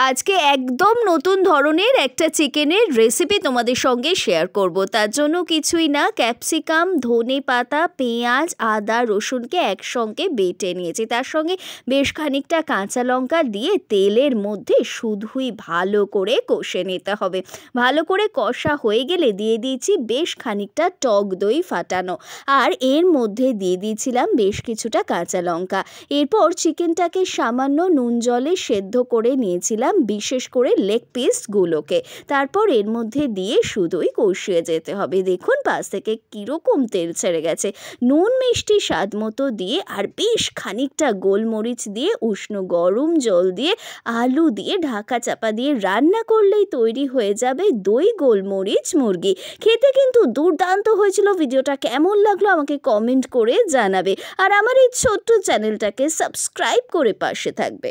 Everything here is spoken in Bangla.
আজকে একদম নতুন ধরনের একটা চিকেনের রেসিপি তোমাদের সঙ্গে শেয়ার করব। তার জন্য কিছুই না, ক্যাপসিকাম, ধনেপাতা, পেঁয়াজ, আদা, রসুনকে একসঙ্গে বেটে নিয়েছি। তার সঙ্গে বেশ খানিকটা কাঁচা লঙ্কা দিয়ে তেলের মধ্যে শুধুই ভালো করে কষে নিতে হবে। ভালো করে কষা হয়ে গেলে দিয়ে দিয়েছি বেশ খানিকটা টক দই ফাটানো, আর এর মধ্যে দিয়ে দিয়েছিলাম বেশ কিছুটা কাঁচা লঙ্কা। এরপর চিকেনটাকে সামান্য নুন জলে সেদ্ধ করে নিয়েছিলাম, বিশেষ করে লেগ পিসগুলোকে। তারপর এর মধ্যে দিয়ে শুধুই কষিয়ে যেতে হবে। দেখুন পাশ থেকে কীরকম তেল ছেড়ে গেছে। নুন মিষ্টি স্বাদ মতো দিয়ে আর বেশ খানিকটা গোলমরিচ দিয়ে উষ্ণ গরম জল দিয়ে আলু দিয়ে ঢাকা চাপা দিয়ে রান্না করলেই তৈরি হয়ে যাবে দই গোলমরিচ মুরগি। খেতে কিন্তু দুর্দান্ত হয়েছিল। ভিডিওটা কেমন লাগলো আমাকে কমেন্ট করে জানাবে, আর আমার এই ছোট্ট চ্যানেলটাকে সাবস্ক্রাইব করে পাশে থাকবে।